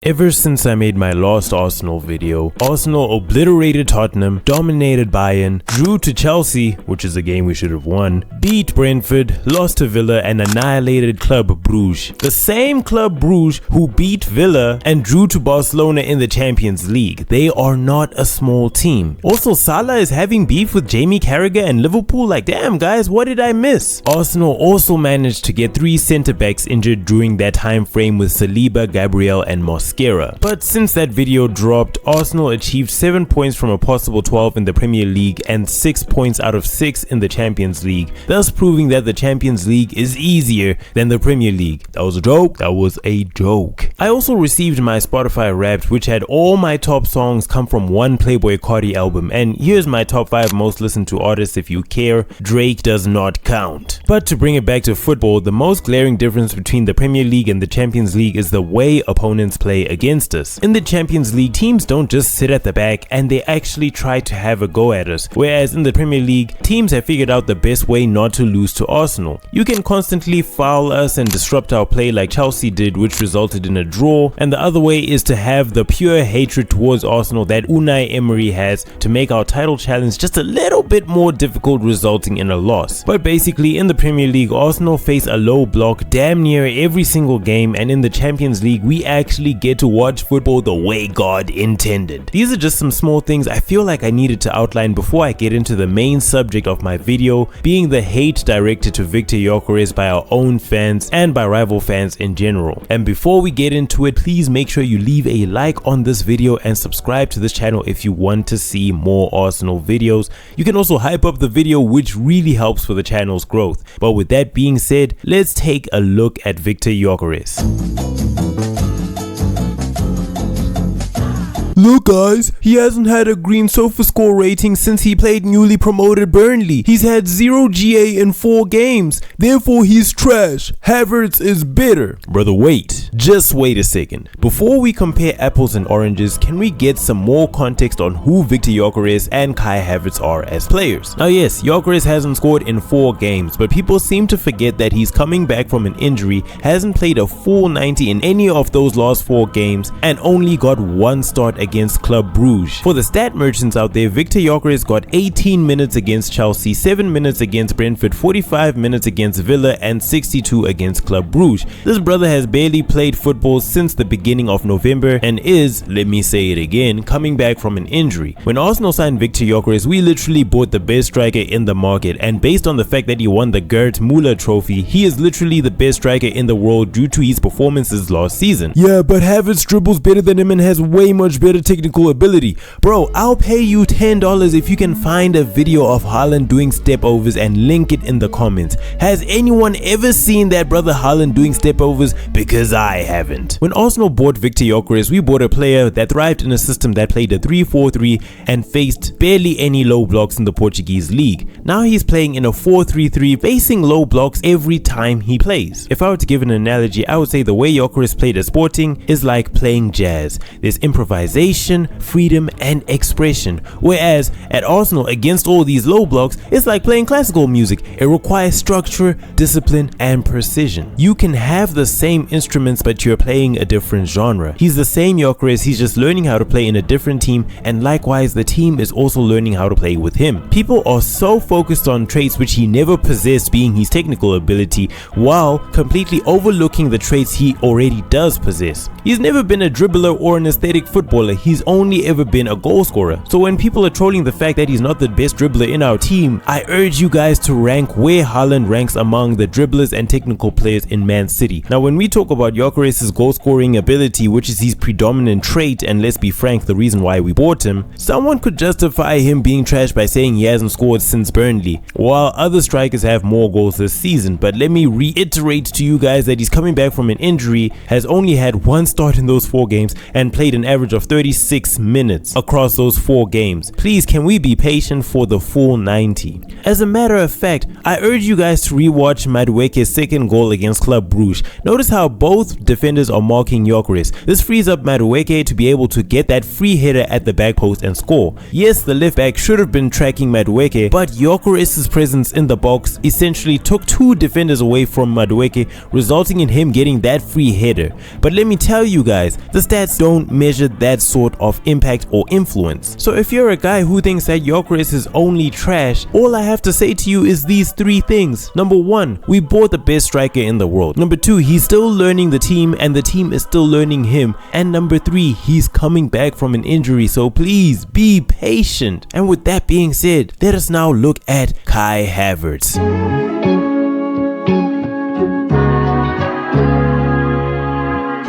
Ever since I made my last Arsenal video, Arsenal obliterated Tottenham, dominated Bayern, drew to Chelsea, which is a game we should have won, beat Brentford, lost to Villa and annihilated Club Brugge. The same Club Brugge who beat Villa and drew to Barcelona in the Champions League. They are not a small team. Also, Salah is having beef with Jamie Carragher and Liverpool. Like, damn guys, what did I miss? Arsenal also managed to get 3 centre backs injured during that time frame with Saliba, Gabriel and Mosquera. But since that video dropped, Arsenal achieved 7 points from a possible 12 in the Premier League and 6 points out of 6 in the Champions League, thus proving that the Champions League is easier than the Premier League. That was a joke. That was a joke. I also received my Spotify Wrapped, which had all my top songs come from one Playboi Carti album, and here's my top 5 most listened to artists if you care. Drake does not count. But to bring it back to football, the most glaring difference between the Premier League and the Champions League is the way opponents play against us. In the Champions League, teams don't just sit at the back and they actually try to have a go at us, whereas in the Premier League, teams have figured out the best way not to lose to Arsenal. You can constantly foul us and disrupt our play like Chelsea did, which resulted in a draw, and the other way is to have the pure hatred towards Arsenal that Unai Emery has to make our title challenge just a little bit more difficult, resulting in a loss. But basically, in the Premier League, Arsenal face a low block damn near every single game, and in the Champions League, we actually get to watch football the way God intended. These are just some small things I feel like I needed to outline before I get into the main subject of my video, being the hate directed to Viktor Gyokeres by our own fans and by rival fans in general. And before we get into it, please make sure you leave a like on this video and subscribe to this channel if you want to see more Arsenal videos. You can also hype up the video, which really helps for the channel's growth. But with that being said, let's take a look at Viktor Gyokeres. Look guys, he hasn't had a green sofa score rating since he played newly promoted Burnley. He's had 0 GA in 4 games, therefore he's trash. Havertz is bitter. Brother, wait. Just wait a second. Before we compare apples and oranges, can we get some more context on who Viktor Gyokeres and Kai Havertz are as players? Now yes, Gyokeres hasn't scored in 4 games, but people seem to forget that he's coming back from an injury, hasn't played a full 90 in any of those last 4 games, and only got 1 start against Club Brugge. For the stat merchants out there, Viktor Gyokeres got 18 minutes against Chelsea, 7 minutes against Brentford, 45 minutes against Villa, and 62 against Club Brugge. This brother has barely played football since the beginning of November and is, let me say it again, coming back from an injury. When Arsenal signed Viktor Gyokeres, we literally bought the best striker in the market, and based on the fact that he won the Gert Müller trophy, he is literally the best striker in the world due to his performances last season. Yeah, but Havertz dribbles better than him and has way much better technical ability. Bro, I'll pay you $10 if you can find a video of Haaland doing step overs and link it in the comments. Has anyone ever seen that brother Haaland doing step overs? Because I haven't. When Arsenal bought Viktor Gyokeres, we bought a player that thrived in a system that played a 3-4-3 and faced barely any low blocks in the Portuguese league. Now he's playing in a 4-3-3, facing low blocks every time he plays. If I were to give an analogy, I would say the way Gyokeres played at Sporting is like playing jazz. There's improvisation, freedom and expression, whereas at Arsenal, against all these low blocks, it's like playing classical music. It requires structure, discipline and precision. You can have the same instruments but you're playing a different genre. He's the same Gyokeres, he's just learning how to play in a different team, and likewise the team is also learning how to play with him. People are so focused on traits which he never possessed, being his technical ability, while completely overlooking the traits he already does possess. He's never been a dribbler or an aesthetic footballer, he's only ever been a goal scorer. So when people are trolling the fact that he's not the best dribbler in our team, I urge you guys to rank where Haaland ranks among the dribblers and technical players in Man City. Now when we talk about Gyokeres' goal scoring ability, which is his predominant trait, and let's be frank, the reason why we bought him, someone could justify him being trash by saying he hasn't scored since Burnley, while other strikers have more goals this season. But let me reiterate to you guys that he's coming back from an injury, has only had 1 start in those 4 games and played an average of 36 minutes across those 4 games. Please, can we be patient for the full 90? As a matter of fact, I urge you guys to rewatch Madueke's second goal against Club Brugge. Notice how both defenders are marking Gyokeres. This frees up Madueke to be able to get that free header at the back post and score. Yes, the left back should have been tracking Madueke, but Gyokeres' presence in the box essentially took 2 defenders away from Madueke, resulting in him getting that free header. But let me tell you guys, the stats don't measure that sort of impact or influence. So if you're a guy who thinks that Gyokeres is only trash, all I have to say to you is these 3 things. Number 1, we bought the best striker in the world. Number 2, he's still learning the team and the team is still learning him. And number 3, he's coming back from an injury, so please be patient. And with that being said, let us now look at Kai Havertz.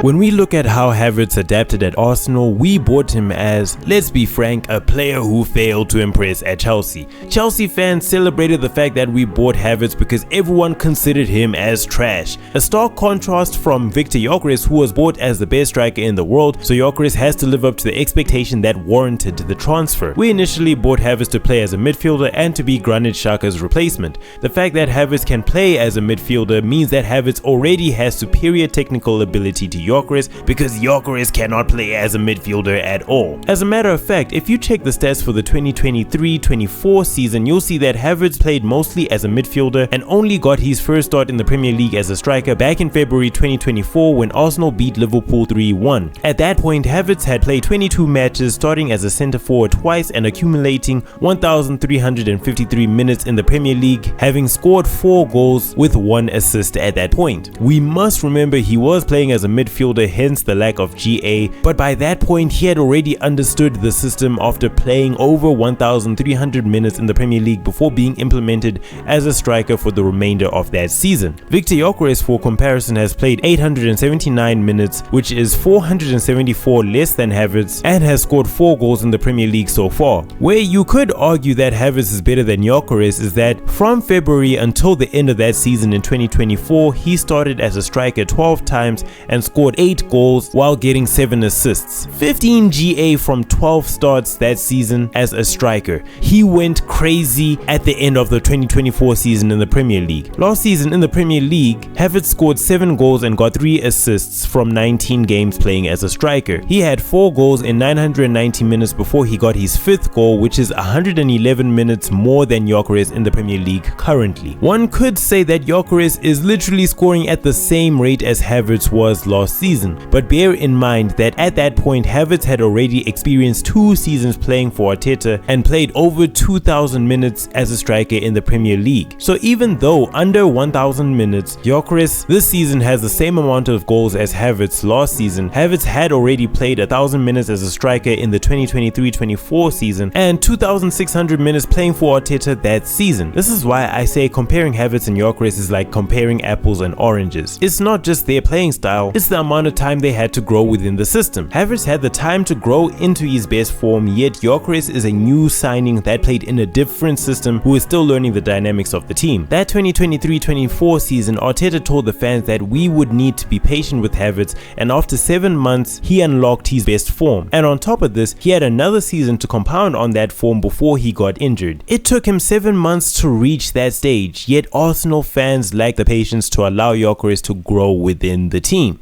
When we look at how Havertz adapted at Arsenal, we bought him as, let's be frank, a player who failed to impress at Chelsea. Chelsea fans celebrated the fact that we bought Havertz because everyone considered him as trash. A stark contrast from Viktor Gyokeres, who was bought as the best striker in the world, so Gyokeres has to live up to the expectation that warranted the transfer. We initially bought Havertz to play as a midfielder and to be Granit Xhaka's replacement. The fact that Havertz can play as a midfielder means that Havertz already has superior technical ability to Gyokeres, because Gyokeres cannot play as a midfielder at all. As a matter of fact, if you check the stats for the 2023-24 season, you'll see that Havertz played mostly as a midfielder and only got his first start in the Premier League as a striker back in February 2024 when Arsenal beat Liverpool 3-1. At that point, Havertz had played 22 matches, starting as a centre forward twice and accumulating 1,353 minutes in the Premier League, having scored 4 goals with 1 assist at that point. We must remember he was playing as a midfielder, hence the lack of GA, but by that point he had already understood the system after playing over 1,300 minutes in the Premier League before being implemented as a striker for the remainder of that season. Viktor Gyokeres, for comparison, has played 879 minutes, which is 474 less than Havertz, and has scored 4 goals in the Premier League so far. Where you could argue that Havertz is better than Gyokeres is that from February until the end of that season in 2024, he started as a striker 12 times and scored 8 goals while getting 7 assists. 15 GA from 12 starts that season as a striker. He went crazy at the end of the 2024 season in the Premier League. Last season in the Premier League, Havertz scored 7 goals and got 3 assists from 19 games playing as a striker. He had 4 goals in 990 minutes before he got his 5th goal, which is 111 minutes more than Gyokeres in the Premier League currently. One could say that Gyokeres is literally scoring at the same rate as Havertz was last season, but bear in mind that at that point Havertz had already experienced 2 seasons playing for Arteta and played over 2,000 minutes as a striker in the Premier League. So even though under 1,000 minutes, Gyokeres this season has the same amount of goals as Havertz last season, Havertz had already played 1,000 minutes as a striker in the 2023-24 season and 2,600 minutes playing for Arteta that season. This is why I say comparing Havertz and Gyokeres is like comparing apples and oranges. It's not just their playing style, it's the amount of time they had to grow within the system. Havertz had the time to grow into his best form, yet Gyokeres is a new signing that played in a different system who is still learning the dynamics of the team. That 2023-24 season, Arteta told the fans that we would need to be patient with Havertz, and after 7 months he unlocked his best form. And on top of this, he had another season to compound on that form before he got injured. It took him 7 months to reach that stage, yet Arsenal fans lack the patience to allow Gyokeres to grow within the team.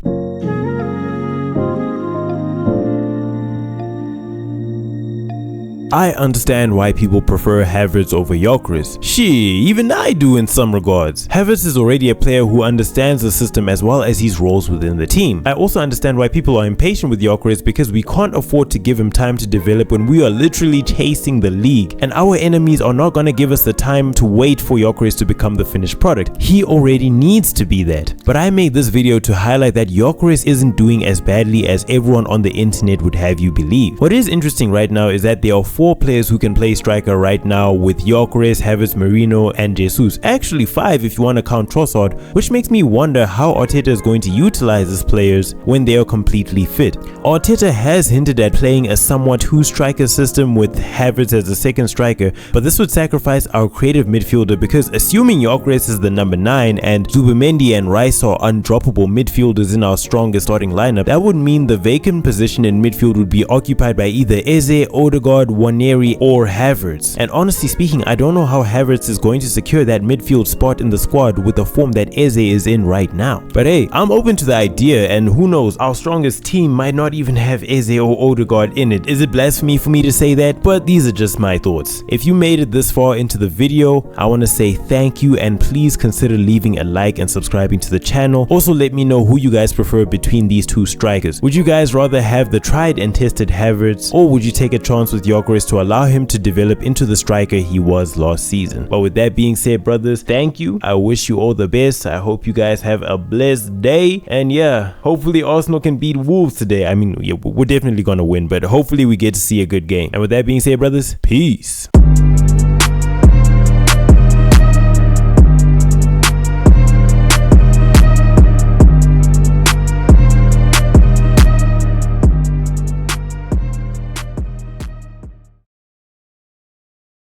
I understand why people prefer Havertz over Gyokeres. Shit, even I do in some regards. Havertz is already a player who understands the system as well as his roles within the team. I also understand why people are impatient with Gyokeres, because we can't afford to give him time to develop when we are literally chasing the league, and our enemies are not gonna give us the time to wait for Gyokeres to become the finished product. He already needs to be that. But I made this video to highlight that Gyokeres isn't doing as badly as everyone on the internet would have you believe. What is interesting right now is that there are 4 players who can play striker right now with Gyokeres, Havertz, Merino, and Jesus. Actually 5 if you want to count Trossard, which makes me wonder how Arteta is going to utilize these players when they are completely fit. Arteta has hinted at playing a somewhat 2-striker system with Havertz as a second striker, but this would sacrifice our creative midfielder because assuming Gyokeres is the number 9 and Zubimendi and Rice are undroppable midfielders in our strongest starting lineup, that would mean the vacant position in midfield would be occupied by either Eze, Odegaard, Nwaneri, or Havertz. And honestly speaking, I don't know how Havertz is going to secure that midfield spot in the squad with the form that Eze is in right now. But hey, I'm open to the idea, and who knows, our strongest team might not even have Eze or Odegaard in it. Is it blasphemy for me to say that? But these are just my thoughts. If you made it this far into the video, I want to say thank you, and please consider leaving a like and subscribing to the channel. Also, let me know who you guys prefer between these 2 strikers. Would you guys rather have the tried and tested Havertz, or would you take a chance with Gyokeres to allow him to develop into the striker he was last season? But with that being said, brothers, thank you. I wish you all the best. I hope you guys have a blessed day, and yeah, hopefully Arsenal can beat Wolves today. I mean, yeah, we're definitely gonna win, but hopefully we get to see a good game. And with that being said, brothers, peace.